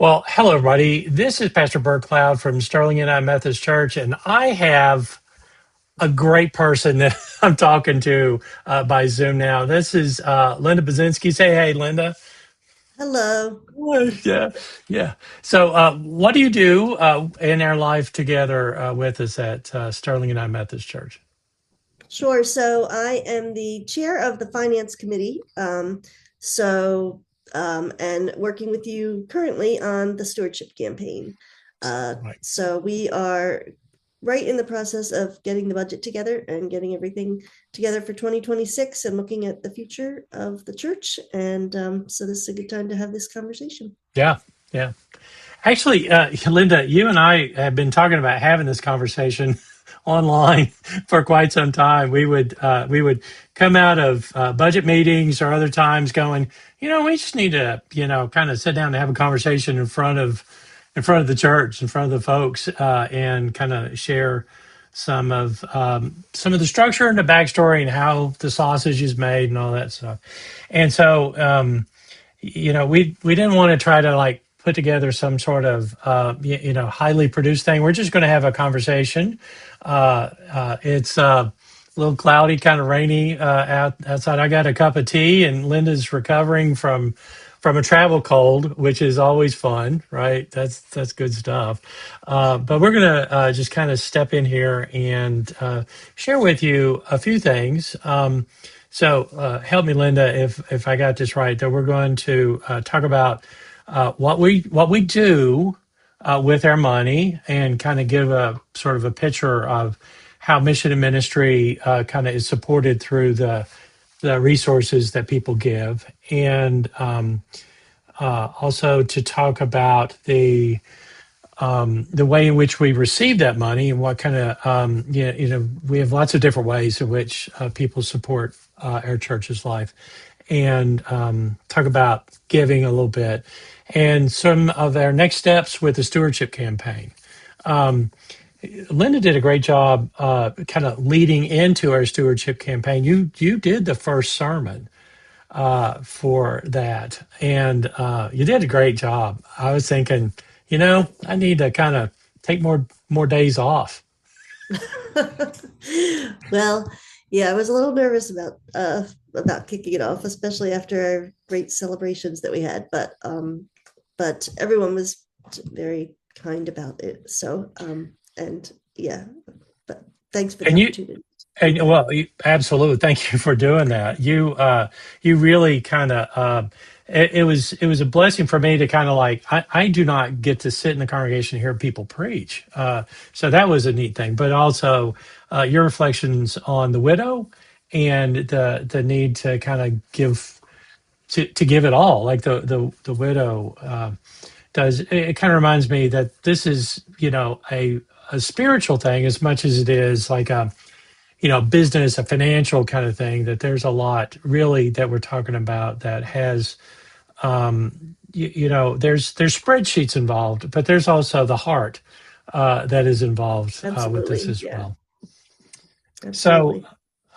Well, hello, everybody. This is Pastor Bert Cloud from Sterling United Methodist Church, and I have a great person that I'm talking to by Zoom now. This is Linda Budzinski. Say hey, Linda. Hello. Yeah, yeah. So, what do you do in our life together with us at Sterling United Methodist Church? Sure. So I am the chair of the finance committee. And working with you currently on the stewardship campaign. Right. So we are right in the process of getting the budget together and getting everything together for 2026 and looking at the future of the church. And so this is a good time to have this conversation. Yeah, yeah. Actually, Linda, you and I have been talking about having this conversation online for quite some time. We would come out of budget meetings or other times going, we just need to, kind of sit down and have a conversation in front of the church, in front of the folks, and kind of share some of the structure and the backstory and how the sausage is made and all that stuff. And so, we didn't want to try to like put together some sort of highly produced thing. We're just going to have a conversation. It's a little cloudy, kind of rainy outside. I got a cup of tea, and Linda's recovering from a travel cold, which is always fun, right? That's good stuff. But we're gonna just kind of step in here and share with you a few things. So help me, Linda, if I got this right. That we're going to talk about what we do with our money and kind of give a sort of a picture of how mission and ministry kind of is supported through the resources that people give, and also to talk about the way in which we receive that money and what kind of we have lots of different ways in which people support our church's life, and talk about giving a little bit and some of our next steps with the stewardship campaign. Um, Linda did a great job kind of leading into our stewardship campaign. You did the first sermon for that. And you did a great job. I was thinking, I need to kind of take more days off. Well, yeah, I was a little nervous about kicking it off, especially after our great celebrations that we had. But everyone was very kind about it. So and yeah, but thanks for the And you, opportunity to do and that. well, absolutely. Thank you for doing that. You really kind of, it was a blessing for me to kind of like, I do not get to sit in the congregation and hear people preach. So that was a neat thing, but also your reflections on the widow and the need to kind of to give it all, like the widow does. It kind of reminds me that this is a spiritual thing as much as it is like a business, a financial kind of thing. That there's a lot really that we're talking about that has there's spreadsheets involved, but there's also the heart that is involved with this Absolutely. as Yeah, well. So absolutely.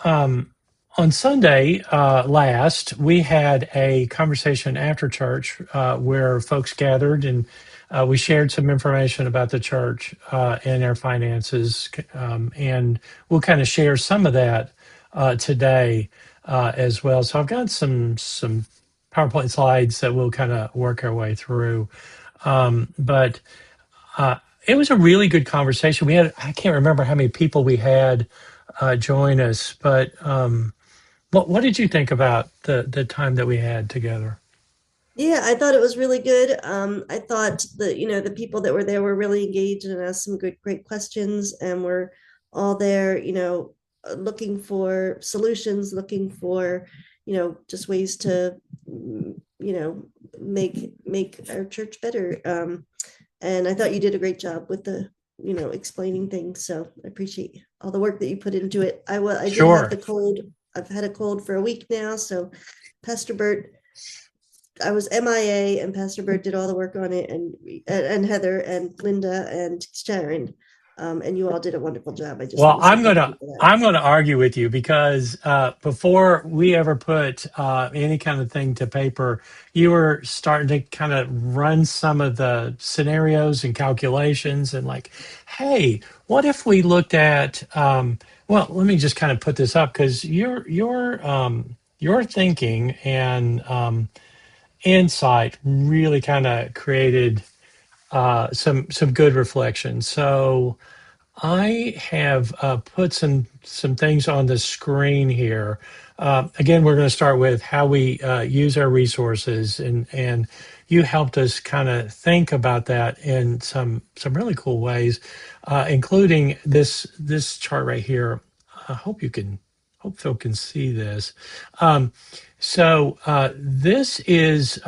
um, on Sunday last, we had a conversation after church where folks gathered, and we shared some information about the church and our finances. And we'll kind of share some of that today as well. So I've got some PowerPoint slides that we'll kind of work our way through. But it was a really good conversation. I can't remember how many people we had join us, but what did you think about the time that we had together? Yeah, I thought it was really good. I thought that, the people that were there were really engaged and asked some great questions, and we're all there, looking for solutions, looking for, just ways to, make our church better. And I thought you did a great job with the, explaining things. So I appreciate all the work that you put into it. I did have Sure. the cold. I've had a cold for a week now. So Pastor Bert, I was MIA, and Pastor Bert did all the work on it, and Heather and Linda and Sharon. And you all did a wonderful job. I just Well, want to say thank you for that. I'm gonna argue with you because before we ever put any kind of thing to paper, you were starting to kind of run some of the scenarios and calculations, and like, hey, what if we looked at? Well, let me just kind of put this up because your thinking and insight really kind of created some good reflection. So. I have put some things on the screen here. Again, we're going to start with how we use our resources, and you helped us kind of think about that in some really cool ways, including this chart right here. I hope Phil can see this. Um, this is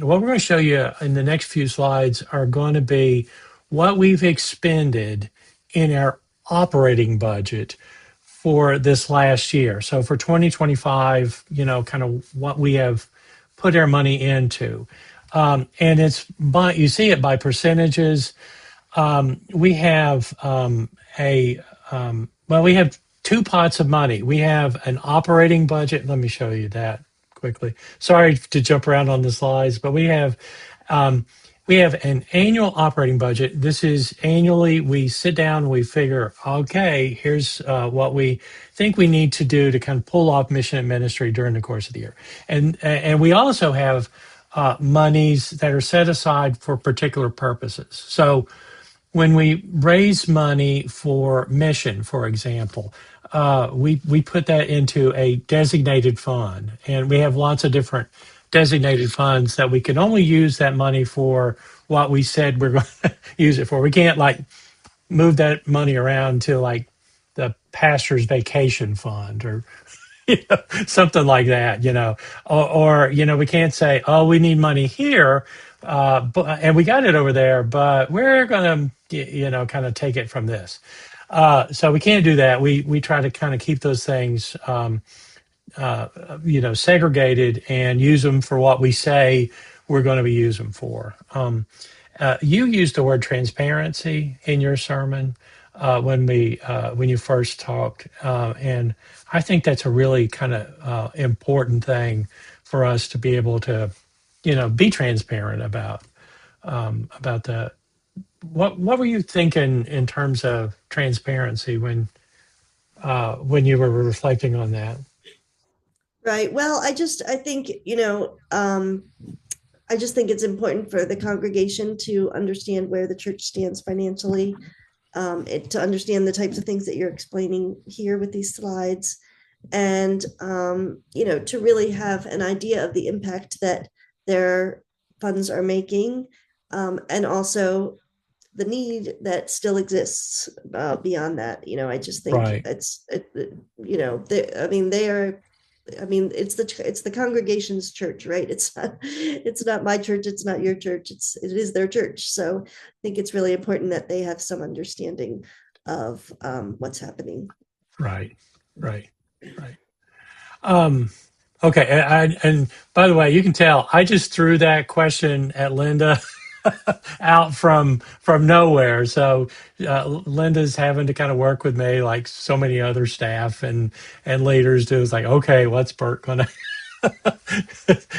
what we're going to show you in the next few slides are going to be what we've expended in our operating budget for this last year. So for 2025, kind of what we have put our money into. And you see it by percentages. We have we have two pots of money. We have an operating budget. Let me show you that quickly. Sorry to jump around on the slides, but um, we have an annual operating budget. This is annually. We sit down, we figure, okay, here's what we think we need to do to kind of pull off mission and ministry during the course of the year. And we also have monies that are set aside for particular purposes. So when we raise money for mission, for example, we put that into a designated fund, and we have lots of different designated funds that we can only use that money for what we said we're going to use it for. We can't like move that money around to like the pastor's vacation fund or something like that, we can't say, oh, we need money here, and we got it over there, but we're going to, kind of take it from this. So we can't do that. We try to kind of keep those things, segregated and use them for what we say we're going to be using them for. You used the word transparency in your sermon when you first talked, and I think that's a really kind of important thing for us to be able to, be transparent about the what were you thinking in terms of transparency when you were reflecting on that? Right. Well, I think, I just think it's important for the congregation to understand where the church stands financially, to understand the types of things that you're explaining here with these slides, and to really have an idea of the impact that their funds are making, and also the need that still exists beyond that. I just think Right. I mean, they are. I mean, it's the congregation's church, right? It's not my church. It's not your church. It is their church. So I think it's really important that they have some understanding of what's happening. Right. Right. Right. Um, okay. And by the way, you can tell I just threw that question at Linda out from nowhere. So Linda's having to kind of work with me like so many other staff and leaders do. It's like, okay, what's Bert going to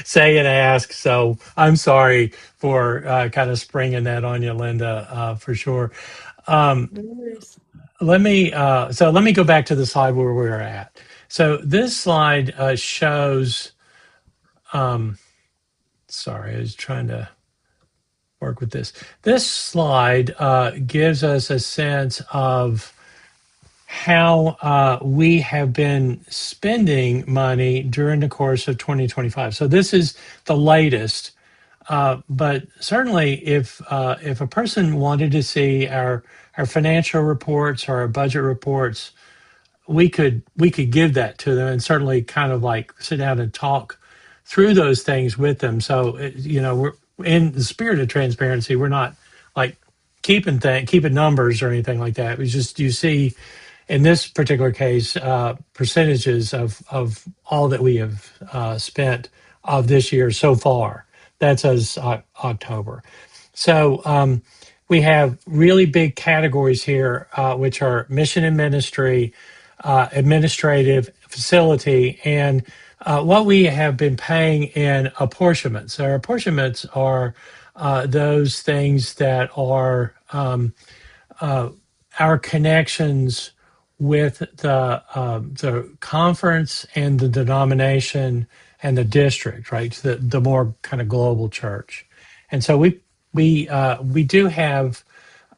say and ask? So I'm sorry for kind of springing that on you, Linda, for sure. Um, No worries. let me go back to the slide where we were at. So this slide shows. Um, sorry, I was trying to work with this. This slide gives us a sense of how we have been spending money during the course of 2025. So this is the latest, but certainly if a person wanted to see our financial reports or our budget reports, we could give that to them and certainly kind of like sit down and talk through those things with them. So we're in the spirit of transparency. We're not like keeping numbers or anything like that. It's just you see in this particular case percentages of all that we have spent of this year so far. That's as October. So we have really big categories here, which are mission and ministry, administrative, facility, and what we have been paying in apportionments. So our apportionments are those things that are uh, our connections with the conference and the denomination and the district, right? The more kind of global church, and so we do have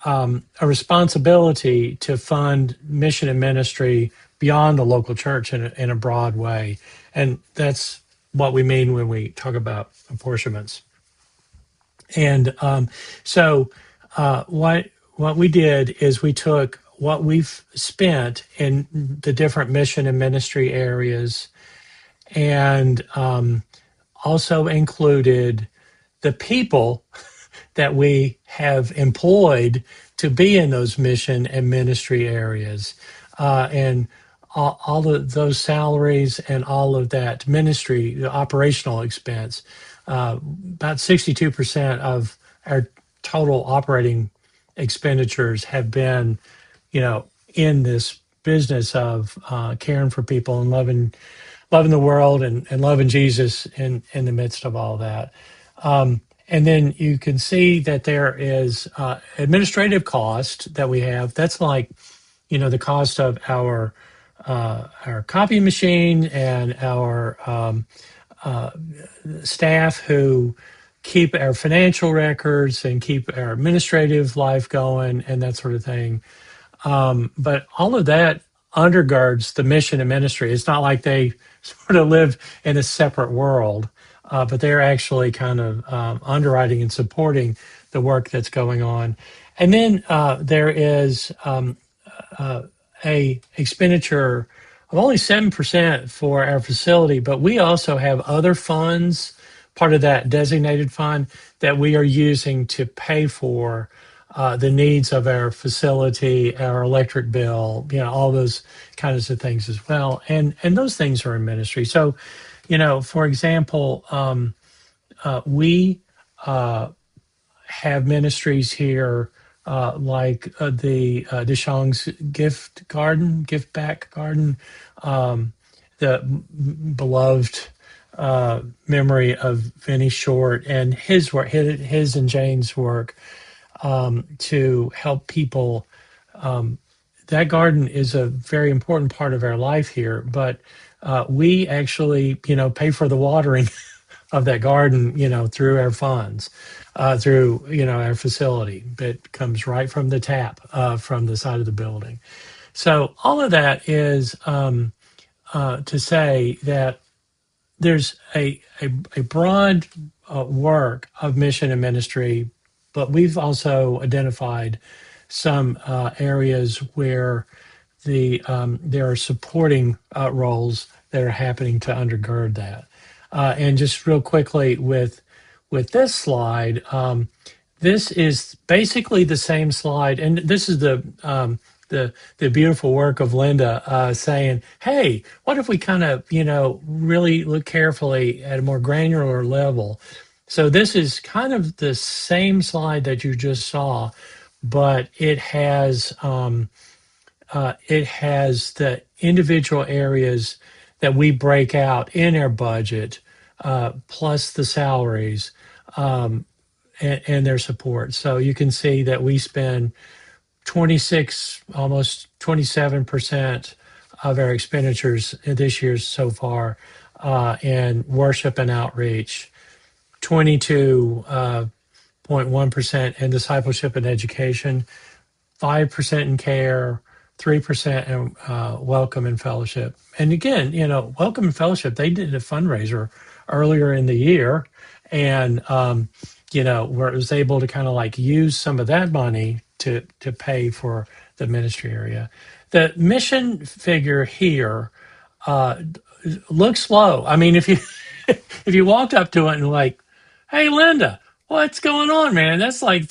a responsibility to fund mission and ministry beyond the local church in a broad way, and that's what we mean when we talk about apportionments. And so, what we did is we took what we've spent in the different mission and ministry areas, and also included the people that we have employed to be in those mission and ministry areas, and all of those salaries and all of that ministry, the operational expense. About 62% of our total operating expenditures have been, in this business of caring for people and loving the world and loving Jesus in the midst of all that. And then you can see that there is administrative cost that we have. That's like, the cost of our copy machine and our staff who keep our financial records and keep our administrative life going and that sort of thing. But all of that undergirds the mission and ministry. It's not like they sort of live in a separate world, but they're actually kind of underwriting and supporting the work that's going on. And then there is a expenditure of only 7% for our facility, but we also have other funds, part of that designated fund, that we are using to pay for the needs of our facility, our electric bill, all those kinds of things as well. And those things are in ministry. So, for example, we have ministries here like the Deshong's gift back garden, the beloved memory of Vinnie Short and his work, his and Jane's work to help people. That garden is a very important part of our life here, but we actually, pay for the watering of that garden, through our funds, through, our facility that comes right from the tap from the side of the building. So all of that is to say that there's a broad work of mission and ministry, but we've also identified some areas where there are supporting roles that are happening to undergird that. And just real quickly with this slide, this is basically the same slide, and this is the beautiful work of Linda saying, "Hey, what if we kind of really look carefully at a more granular level?" So this is kind of the same slide that you just saw, but it has the individual areas that we break out in our budget, plus the salaries and their support. So you can see that we spend 26, almost 27% of our expenditures this year so far in worship and outreach, 22.1% in discipleship and education, 5% in care, 3% in welcome and fellowship. And again, welcome and fellowship, they did a fundraiser earlier in the year, and where it was able to kind of like use some of that money to pay for the ministry area. The mission figure here looks low. I mean, if you if you walked up to it and like, "Hey, Linda, what's going on, man? That's like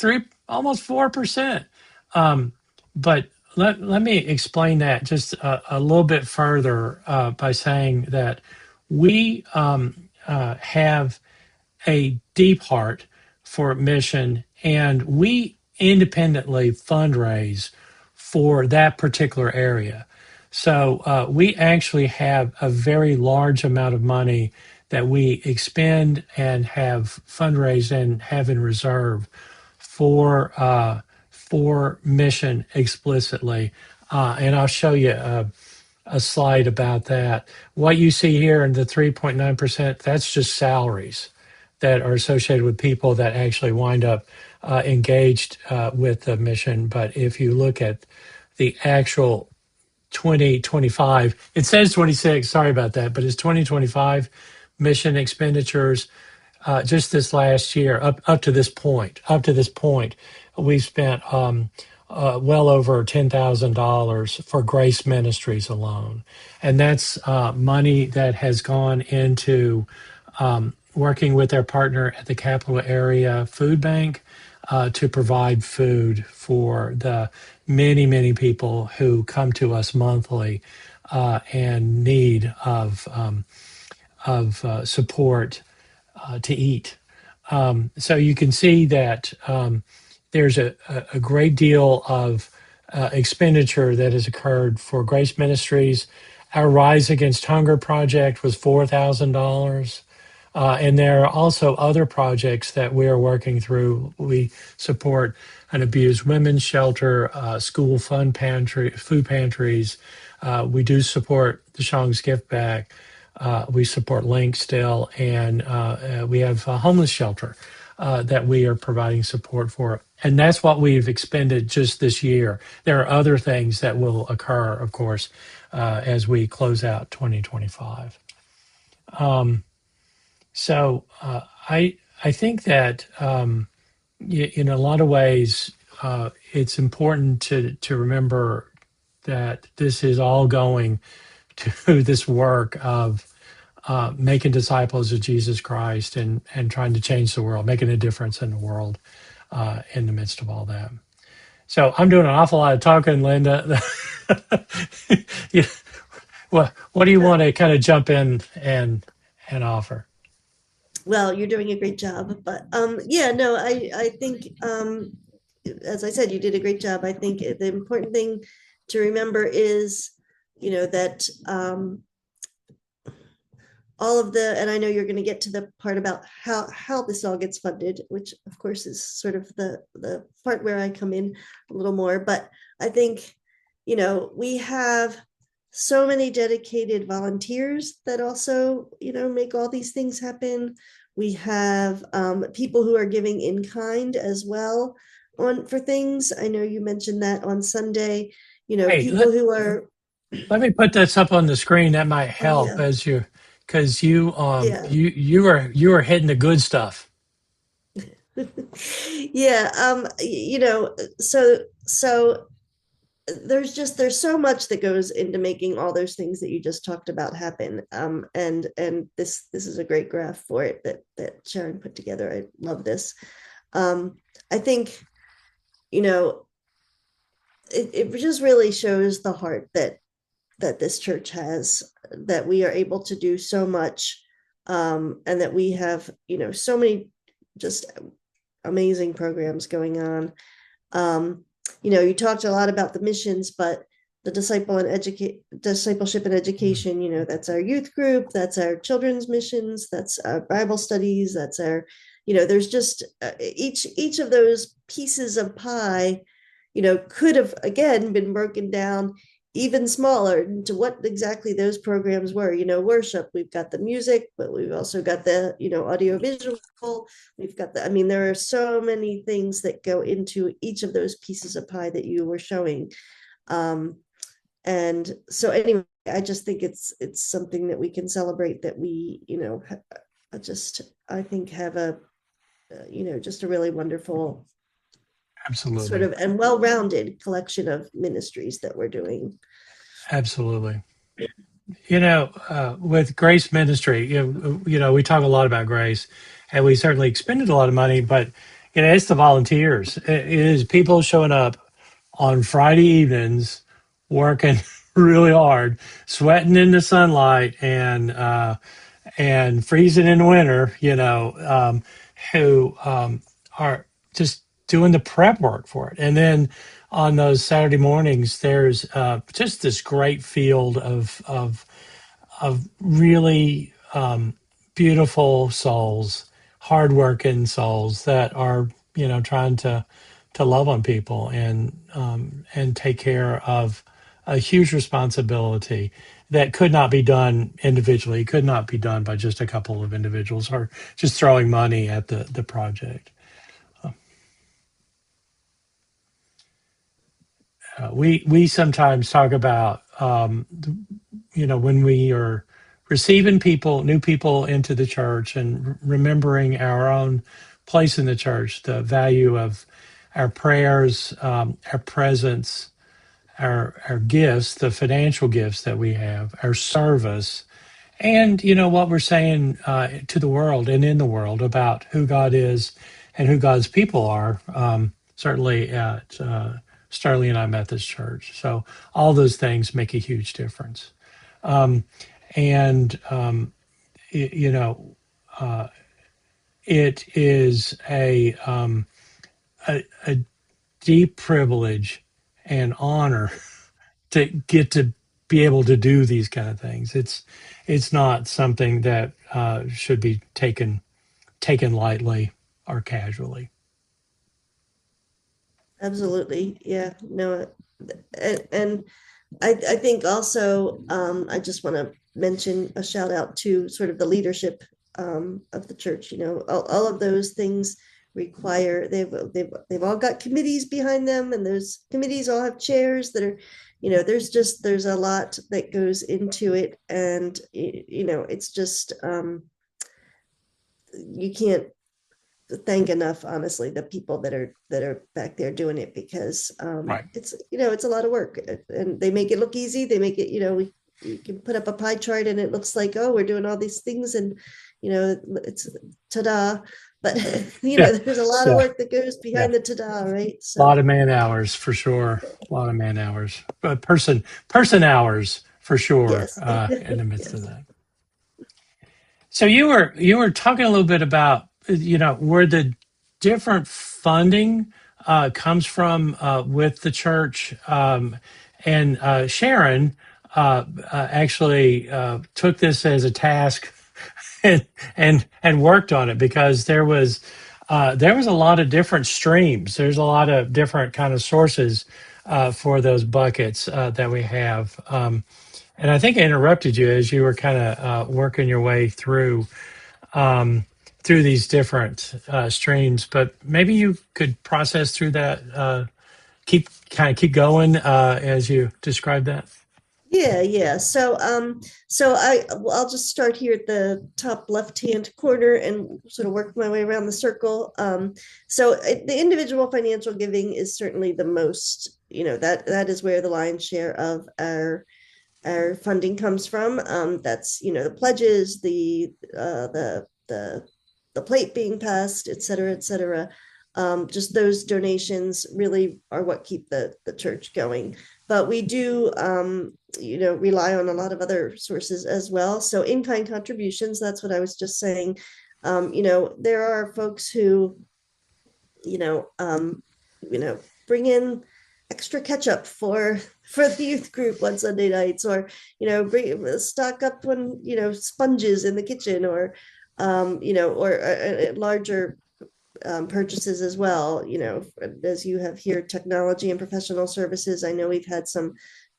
almost 4%." But let me explain that just a little bit further by saying that we have a deep heart for mission, and we independently fundraise for that particular area. So we actually have a very large amount of money that we expend and have fundraised and have in reserve for mission explicitly. And I'll show you a slide about that. What you see here in the 3.9%, that's just salaries that are associated with people that actually wind up engaged with the mission. But if you look at the actual 2025, it says 26, sorry about that, but it's 2025 mission expenditures just this last year, up to this point, we've spent well over $10,000 for Grace Ministries alone, and that's money that has gone into working with their partner at the Capital Area Food Bank to provide food for the many, many people who come to us monthly and need of support to eat. So you can see that there's a great deal of expenditure that has occurred for Grace Ministries. Our Rise Against Hunger project was $4,000. And there are also other projects that we are working through. We support an abused women's shelter, school food pantries. We do support the Shong's Gift Bag. We support Link still, and we have a homeless shelter that we are providing support for. And that's what we've expended just this year. There are other things that will occur, of course, as we close out 2025. So I think that in a lot of ways it's important to remember that this is all going to this work of making disciples of Jesus Christ and trying to change the world, making a difference in the world in the midst of all that. So I'm doing an awful lot of talking, Linda. Yeah, what do you want to kind of jump in and offer? Well, you're doing a great job, but yeah, no, I think as I said, you did a great job. I think the important thing to remember is, that all of the, and I know you're going to get to the part about how this all gets funded, which of course is sort of the part where I come in a little more. But I think, we have so many dedicated volunteers that also, make all these things happen. We have people who are giving in kind as well for things. I know you mentioned that on Sunday, Hey, people who are, let me put this up on the screen. That might oh help yeah, as you, because you yeah. you are hitting the good stuff. Yeah, so there's so much that goes into making all those things that you just talked about happen. And this is a great graph for it that Sharon put together. I love this. I think, you know it just really shows the heart that this church has, that we are able to do so much, and that we have, so many just amazing programs going on. You talked a lot about the missions, but the discipleship and Mm. education, that's our youth group, that's our children's missions, that's our Bible studies, that's our, there's just each of those pieces of pie, could have again been broken down even smaller into what exactly those programs were. Worship, we've got the music, but we've also got the, audio visual, we've got the, I mean, there are so many things that go into each of those pieces of pie that you were showing. And so anyway, I just think it's something that we can celebrate, that we, just, I think, have a, just a really wonderful sort Absolutely. of and well-rounded collection of ministries that we're doing. Absolutely. With Grace Ministry, we talk a lot about Grace, and we certainly expended a lot of money, but it's the volunteers. It is people showing up on Friday evenings, working really hard, sweating in the sunlight, and freezing in the winter. Who are just doing the prep work for it. And then on those Saturday mornings, there's just this great field of really beautiful souls, hardworking souls that are trying to love on people and take care of a huge responsibility that could not be done individually, could not be done by just a couple of individuals or just throwing money at the project. We sometimes talk about when we are receiving new people into the church and remembering our own place in the church, the value of our prayers, our presence, our gifts, the financial gifts that we have, our service, and what we're saying to the world and in the world about who God is and who God's people are. Certainly at Starley and I Methodist Church. So all those things make a huge difference. And you know, it is a deep privilege and honor to get to be able to do these kind of things. It's not something that should be taken lightly or casually. Absolutely. Yeah. No, and I think also I just want to mention a shout out to sort of the leadership of the church. All of those things require they've all got committees behind them, and those committees all have chairs that are, there's a lot that goes into it, and it's just you can't thank enough, honestly, the people that are back there doing it, because Right. it's a lot of work, and they make it look easy. They make it, we can put up a pie chart and it looks like, oh, we're doing all these things, and it's ta-da, but Yeah. there's a lot of Yeah. work that goes Yeah. behind the ta-da, right? A lot So of man hours for sure. A lot of man hours, but person hours for sure yes. in the midst of Yes. that. So you were talking a little bit about where the different funding comes from with the church, and Sharon actually took this as a task and worked on it because there was a lot of different streams. There's a lot of different kind of sources for those buckets that we have. And I think I interrupted you as you were kind of working your way um, through these different streams, but maybe you could process through that. Keep going as you describe that. Yeah, yeah. So I'll just start here at the top left-hand corner and sort of work my way around the circle. The individual financial giving is certainly the most, that is where the lion's share of our funding comes from. That's, the pledges, the plate being passed, et cetera, et cetera. Just those donations really are what keep the church going. But we do, rely on a lot of other sources as well. So in-kind contributions, that's what I was just saying. There are folks who, you know, um, bring in extra ketchup for the youth group on Sunday nights, or bring stock up on sponges in the kitchen, or larger purchases as well. As you have here, technology and professional services. I know we've had some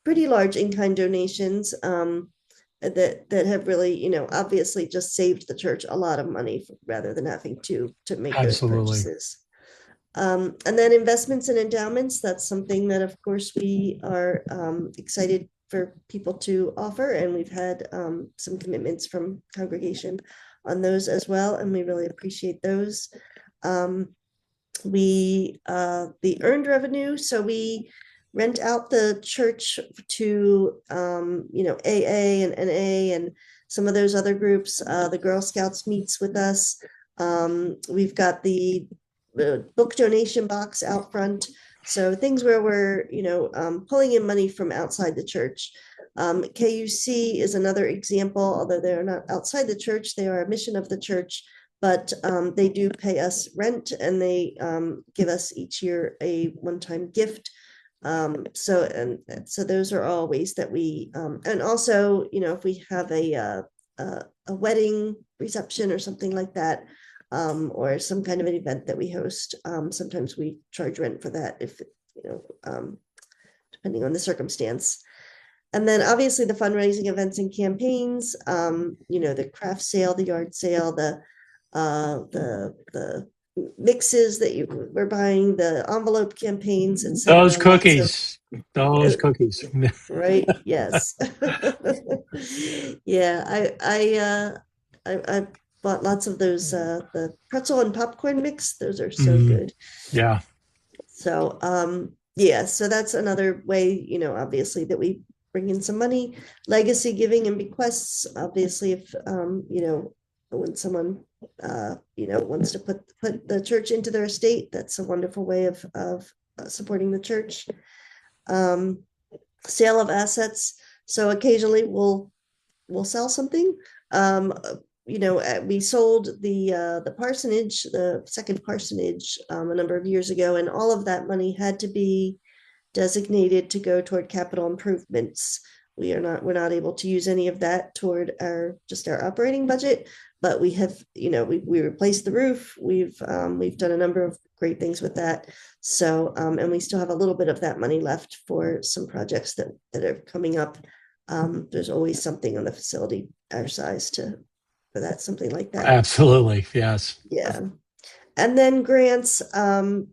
pretty large in-kind donations that have really, obviously just saved the church a lot of money rather than having to make those Absolutely. purchases. And then investments and endowments, that's something that, of course, we are excited for people to offer. And we've had some commitments from congregation on those as well. And we really appreciate those. Um, the earned revenue, so we rent out the church to, AA and NA and some of those other groups. The Girl Scouts meets with us. We've got the book donation box out front. So things where we're, pulling in money from outside the church. KUC is another example, although they're not outside the church, they are a mission of the church, but they do pay us rent, and they give us each year a one-time gift. So those are all ways that we, and also, if we have a wedding reception or something like that, or some kind of an event that we host, sometimes we charge rent for that, if depending on the circumstance. And then obviously the fundraising events and campaigns, the craft sale, the yard sale, the mixes that we're buying, the envelope campaigns, Those etc. Lots of cookies, those cookies. right. Yes. Yeah. I bought lots of those, the pretzel and popcorn mix. Those are so Mhm. good. Yeah, So, yeah, so that's another way, obviously, that we bring in some money. Legacy giving and bequests, obviously, if when someone wants to put the church into their estate, that's a wonderful way of supporting the church. Um, Sale of assets. So occasionally we'll sell something. We sold the parsonage, the second parsonage, a number of years ago, and all of that money had to be designated to go toward capital improvements. We're not able to use any of that toward our operating budget, but we have, we replaced the roof. We've done a number of great things with that. So, and we still have a little bit of that money left for some projects that are coming up. There's always something on the facility our size for that, something like that. absolutely. Yes. Yeah. And then grants,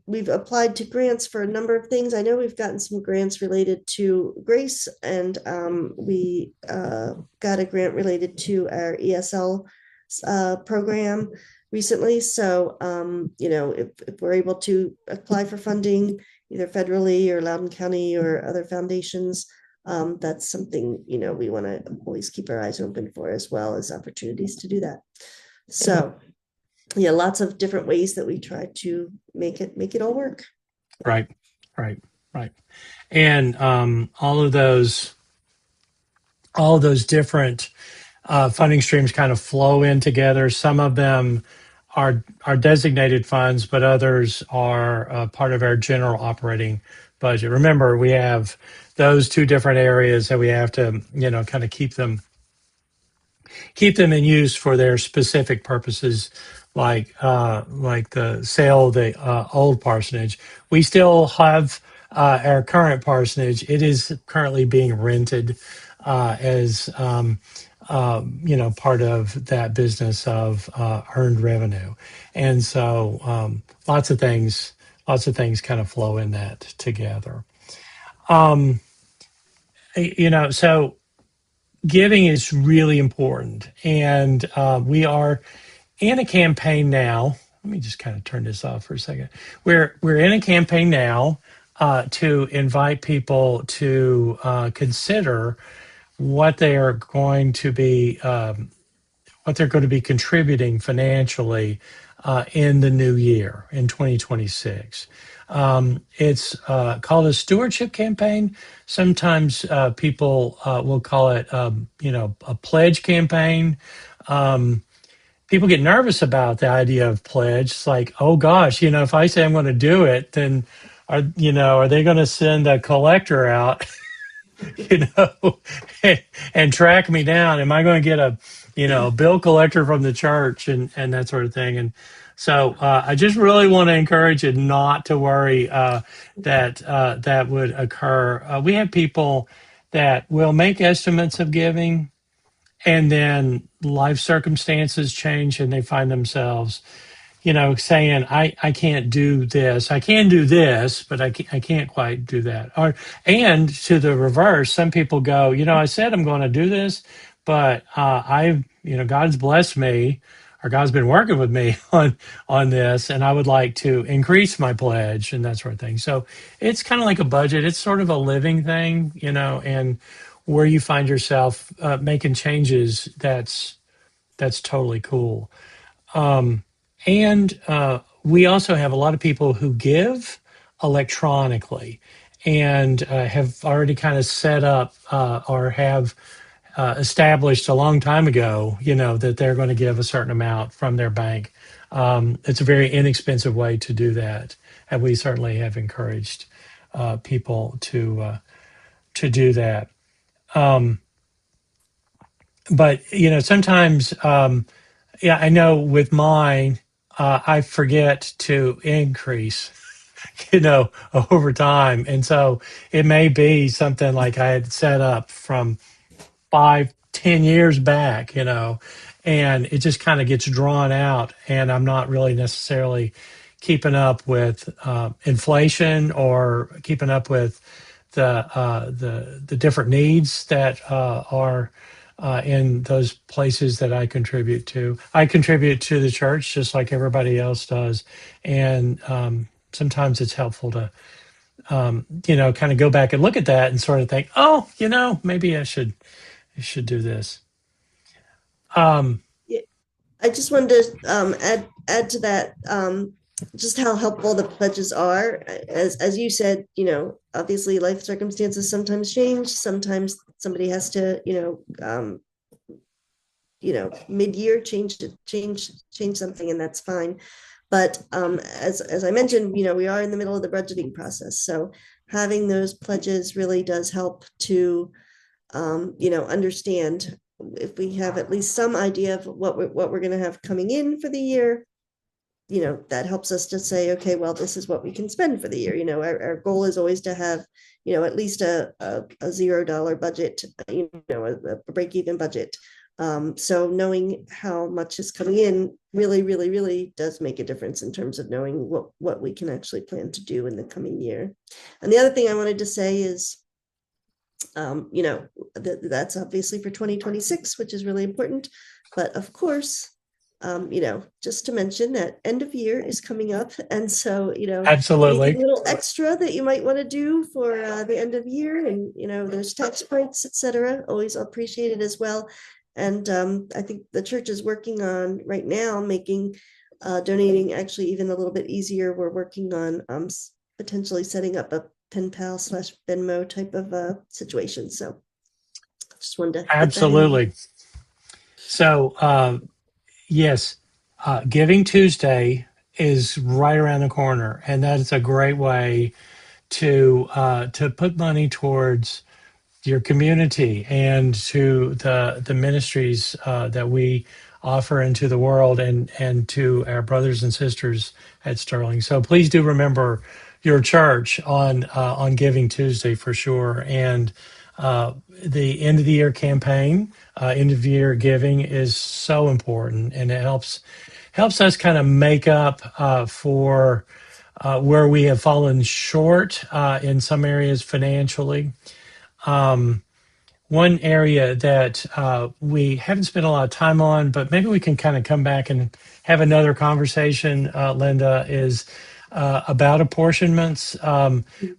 we've applied to grants for a number of things. I know we've gotten some grants related to Grace, and we got a grant related to our ESL program recently. So, if we're able to apply for funding, either federally or Loudoun County or other foundations, that's something, we want to always keep our eyes open for, as well as opportunities to do that. So, yeah, lots of different ways that we try to make it all work. Right. Right. Right. And all of those different funding streams kind of flow in together. Some of them are designated funds, but others are part of our general operating budget. Remember, we have those two different areas that we have to, kind of keep them in use for their specific purposes, like the sale of the old parsonage. We still have our current parsonage. It is currently being rented as part of that business of earned revenue, and so lots of things kind of flow in that together. Um, so giving is really important, and we are in a campaign now. Let me just kind of turn this off for a second. We're in a campaign now to invite people to consider what they are going to be contributing financially in the new year in 2026. It's called a stewardship campaign. Sometimes people will call it, a pledge campaign. Um, People get nervous about the idea of pledge. It's like, oh gosh, if I say I'm going to do it, then are they going to send a collector out, you know, and track me down? Am I going to get a bill collector from the church and that sort of thing? And so I just really want to encourage you not to worry that would occur. We have people that will make estimates of giving, and then life circumstances change and they find themselves saying, I can't do this. I can do this, but I can't quite do that. And to the reverse, some people go, I said I'm going to do this, but God's blessed me, or God's been working with me on this, and I would like to increase my pledge and that sort of thing. So it's kind of like a budget. It's sort of a living thing, and where you find yourself making changes, that's totally cool. Um, and we also have a lot of people who give electronically and have already kind of set up or have established a long time ago, that they're going to give a certain amount from their bank It's a very inexpensive way to do that, and we certainly have encouraged people to do that. Um, but sometimes, yeah, I know with mine, I forget to increase, you know, over time, and so it may be something like I had set up from 5, 10 years back, and it just kind of gets drawn out, and I'm not really necessarily keeping up with inflation or keeping up with the different needs that are in those places that I contribute to. I contribute to the church just like everybody else does, and sometimes it's helpful to kind of go back and look at that and sort of think, oh, maybe I should do this. Um, Yeah, I just wanted to add to that, just how helpful the pledges are. As you said, obviously life circumstances sometimes change. Sometimes somebody has to, mid-year change something, and that's fine. But as I mentioned, we are in the middle of the budgeting process, so having those pledges really does help to understand, if we have at least some idea of what we're going to have coming in for the year, that helps us to say, okay, well, this is what we can spend for the year. Our goal is always to have, at least a $0 budget, a break even budget. So knowing how much is coming in really, really, really does make a difference in terms of knowing what we can actually plan to do in the coming year. And the other thing I wanted to say is, that's obviously for 2026, which is really important. But of course, just to mention that end of year is coming up. And so, anything a Absolutely. little extra that you might want to do for the end of year, and, there's tax breaks, etc., always appreciated as well. And I think the church is working on right now making donating actually even a little bit easier. We're working on potentially setting up a pen pal / Venmo type of situation. So just wanted to put that in there. Absolutely. So, yes, Giving Tuesday is right around the corner, and that is a great way to put money towards your community and to the ministries that we offer into the world, and to our brothers and sisters at Sterling. So please do remember your church on Giving Tuesday for sure. And the end of the year campaign, end of year giving is so important, and it helps us kind of make up for where we have fallen short in some areas financially. Um, One area that we haven't spent a lot of time on, but maybe we can kind of come back and have another conversation, Linda, is about apportionments.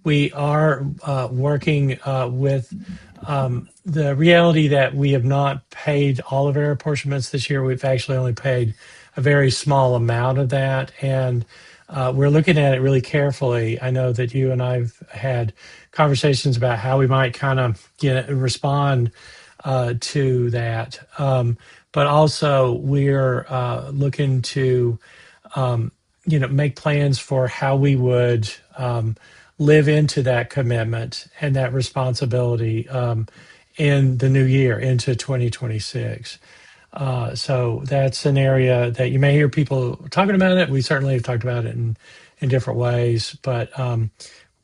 We are working with the reality that we have not paid all of our apportionments this year. We've actually only paid a very small amount of that, and we're looking at it really carefully. I know that you and I've had conversations about how we might kind of respond to that, but also we're looking to make plans for how we would live into that commitment and that responsibility in the new year, into 2026. So that's an area that you may hear people talking about it. We certainly have talked about it in different ways, but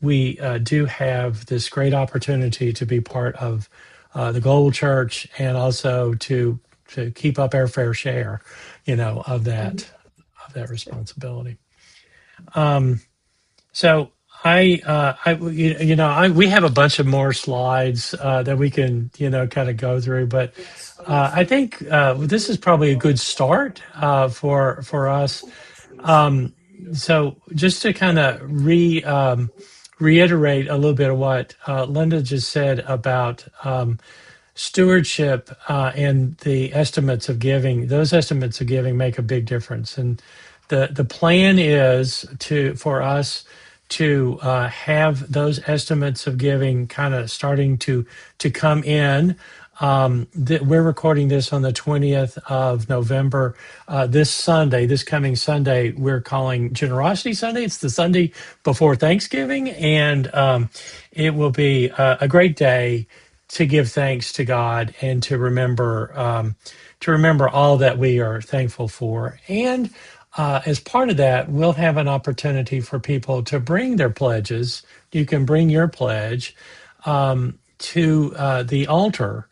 we do have this great opportunity to be part of the global church, and also to keep up our fair share, of that responsibility. Um, so we have a bunch of more slides that we can, kind of go through, but I think this is probably a good start for us. Um, so just to kind of reiterate a little bit of what Linda just said about stewardship and the estimates of giving. Those estimates of giving make a big difference, and the plan is for us to have those estimates of giving kind of starting to come in We're recording this on the 20th of November. This Sunday, this coming Sunday, we're calling Generosity Sunday. It's the Sunday before Thanksgiving, and it will be a great day to give thanks to God and to remember all that we are thankful for. And as part of that, we'll have an opportunity for people to bring their pledges. You can bring your pledge to the altar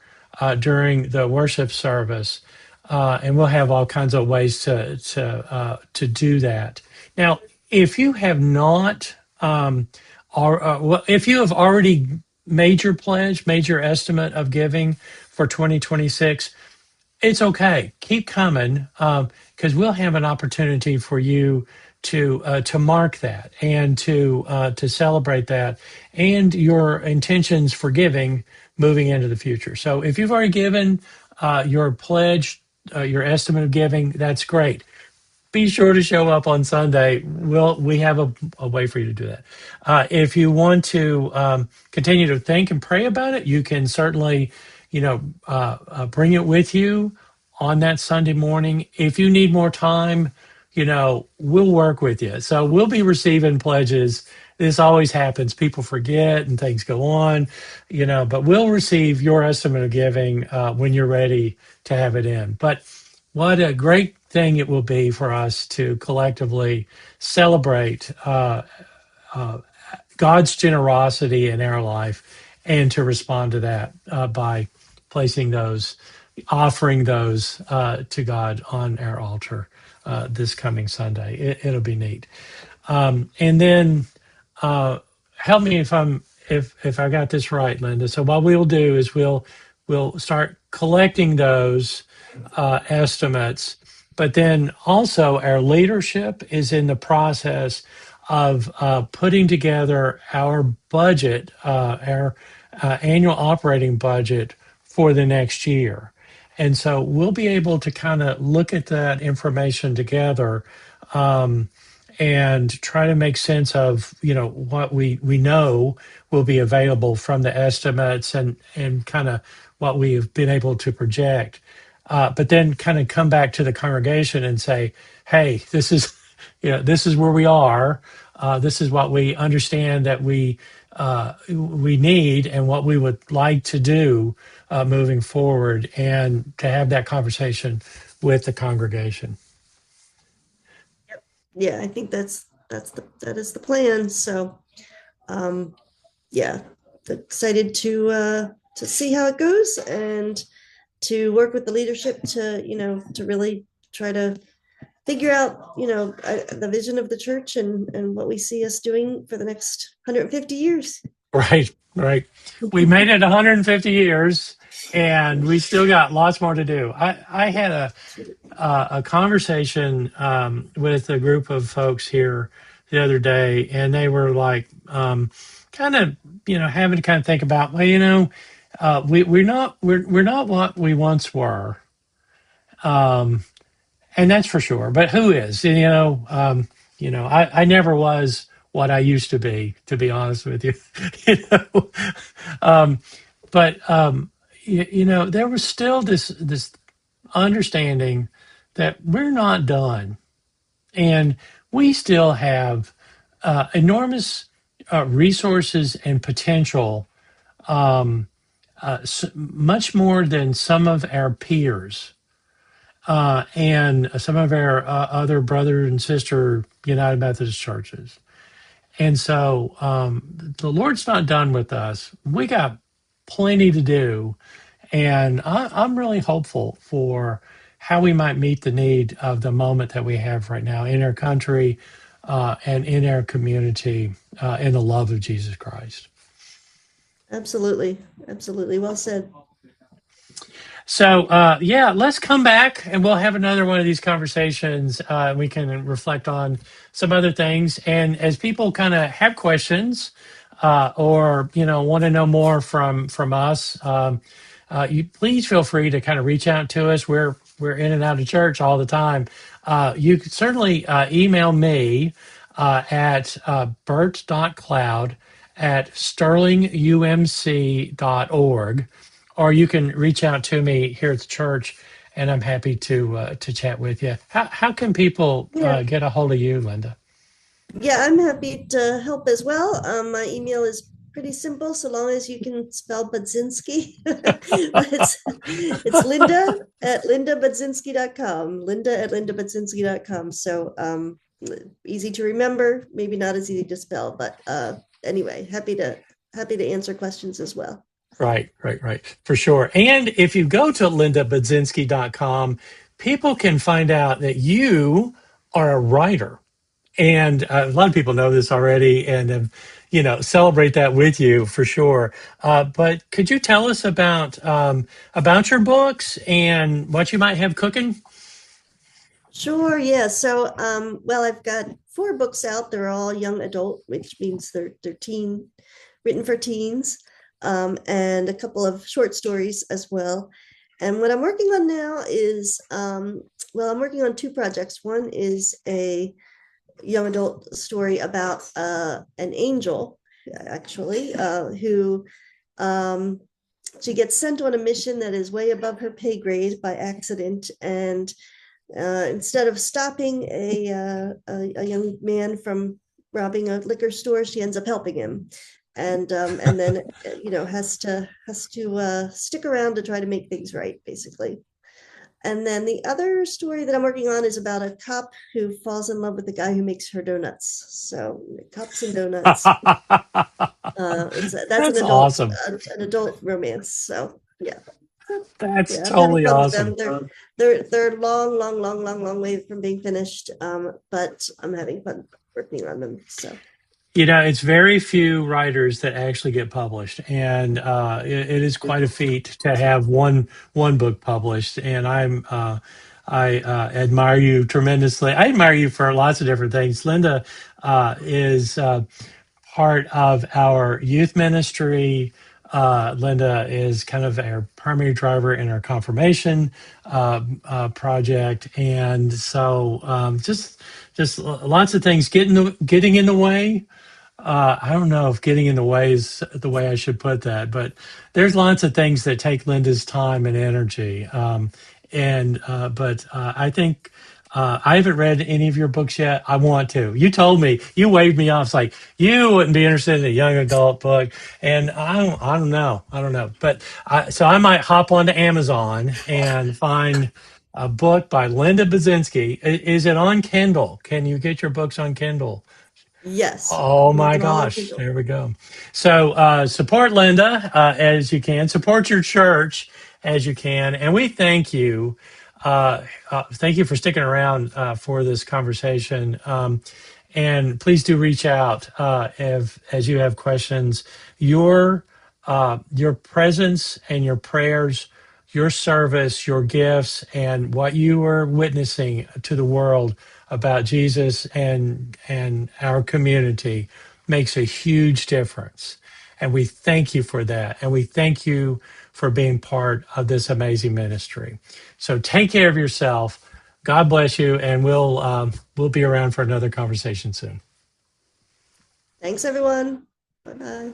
during the worship service, and we'll have all kinds of ways to do that. Now, if you have not, well, if you have already made your pledge, made your estimate of giving for 2026, it's okay. Keep coming, because we'll have an opportunity for you to mark that and to celebrate that and your intentions for giving moving into the future. So if you've already given your pledge, your estimate of giving, that's great. Be sure to show up on Sunday. We have a way for you to do that. If you want to continue to think and pray about it, you can certainly, bring it with you on that Sunday morning. If you need more time, we'll work with you. So we'll be receiving pledges. This always happens. People forget and things go on, but we'll receive your estimate of giving when you're ready to have it in. But what a great thing it will be for us to collectively celebrate God's generosity in our life and to respond to that by offering those to God on our altar this coming Sunday. It'll be neat. And then help me if I got this right, Linda. So what we'll do is we'll start collecting those estimates, but then also our leadership is in the process of putting together our budget, our annual operating budget for the next year. And so we'll be able to kind of look at that information together and try to make sense of what we know will be available from the estimates and kind of what we have been able to project, but then kind of come back to the congregation and say, hey, this is this is where we are, this is what we understand that we need and what we would like to do moving forward, and to have that conversation with the congregation. Yeah, I think that is the plan. So, yeah, excited to see how it goes and to work with the leadership to really try to figure out the vision of the church and what we see us doing for the next 150 years. Right. We made it 150 years, and we still got lots more to do. I had a conversation with a group of folks here the other day, and they were like, kind of, having to kind of think about, well, we're not what we once were, and that's for sure. But who is? I never was what I used to be honest with you. you know, but there was still this understanding that we're not done, and we still have enormous resources and potential, much more than some of our peers and some of our other brother and sister United Methodist churches. And so the Lord's not done with us. We got plenty to do. And I'm really hopeful for how we might meet the need of the moment that we have right now in our country and in our community in the love of Jesus Christ. Absolutely. Well said. So, let's come back and we'll have another one of these conversations. We can reflect on some other things. And as people kind of have questions or, want to know more from us, you please feel free to kind of reach out to us. We're in and out of church all the time. You can certainly email me at bert.cloud@sterlingumc.org. or you can reach out to me here at the church, and I'm happy to chat with you. How can people Yeah, get a hold of you, Linda? yeah, I'm happy to help as well. My email is pretty simple, so long as you can spell Budzinski. It's Linda@lindabudzinski.com. Linda@lindabudzinski.com. So easy to remember, maybe not as easy to spell, but anyway, happy to answer questions as well. Right, for sure. And if you go to lindabudzinski.com, people can find out that you are a writer. And a lot of people know this already and have, celebrate that with you for sure. But could you tell us about your books and what you might have cooking? Sure, yeah. So, well, I've got four books out. They're all young adult, which means they're written for teens, and a couple of short stories as well. And what I'm working on now is, well, I'm working on two projects. One is a young adult story about an angel, actually, who um, she gets sent on a mission that is way above her pay grade by accident, and instead of stopping a young man from robbing a liquor store, she ends up helping him, and then has to stick around to try to make things right, basically. And then the other story that I'm working on is about a cop who falls in love with the guy who makes her donuts. So cops and donuts. That's That's awesome. an adult romance. So yeah, That's yeah, I'm having totally fun with them. awesome. They're long way from being finished. But I'm having fun working on them. So It's very few writers that actually get published, and it is quite a feat to have one book published. And I admire you tremendously. I admire you for lots of different things. Linda is part of our youth ministry. Linda is kind of our primary driver in our confirmation project, and so just lots of things getting in the way. I don't know if getting in the way is the way I should put that, but there's lots of things that take Linda's time and energy. But I think I haven't read any of your books yet. I want to. You told me, you waved me off. It's like you wouldn't be interested in a young adult book, and I don't know. But so I might hop onto Amazon and find a book by Linda Budzinski. Is it on Kindle? Can you get your books on Kindle? yes, Oh make my them all on gosh, Kindle. there we go. So support Linda as you can, support your church as you can, and we thank you. Thank you for sticking around for this conversation. And please do reach out if as you have questions. Your presence and your prayers, your service, your gifts, and what you are witnessing to the world about Jesus and our community makes a huge difference. And we thank you for that. And we thank you for being part of this amazing ministry. So take care of yourself. God bless you, and we'll be around for another conversation soon. Thanks, everyone. Bye bye.